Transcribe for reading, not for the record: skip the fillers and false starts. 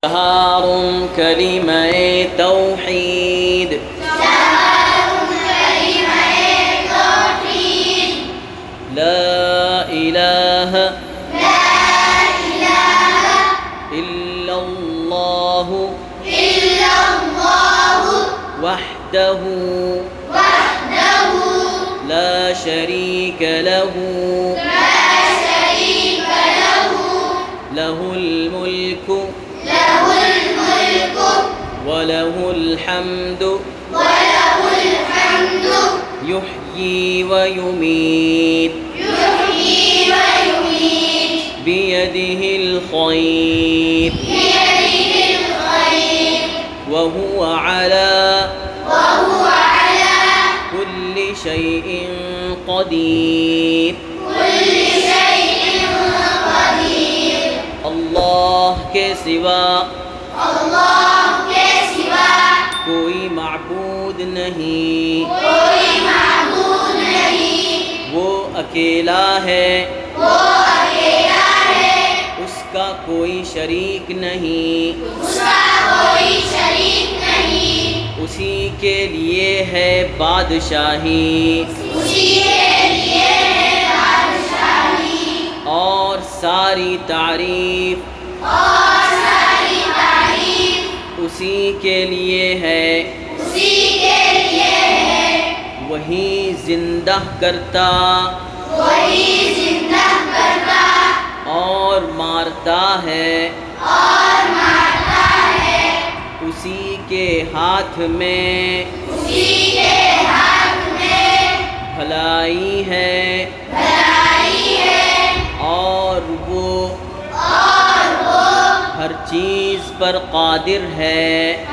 شہر کلمہ توحید، لا الہ الا اللہ وحدہ لا شریک لہ لہ الملک وَلَهُ الْحَمْدُ يُحْيِي وَيُمِيتُ بِيَدِهِ الْخَيْرُ وَهُوَ عَلَى كُلِّ شَيْءٍ قَدِيرٌ۔ اللہ کے سوا کوئی معبود نہیں، وہ اکیلا ہے، اس کا کوئی شریک نہیں، اسی کے لیے ہے بادشاہی اور ساری تعریف اسی کے لیے ہے، وہی زندہ کرتا اور مارتا ہے، اسی کے ہاتھ میں بھلائی ہے اور وہ ہر چیز پر قادر ہے۔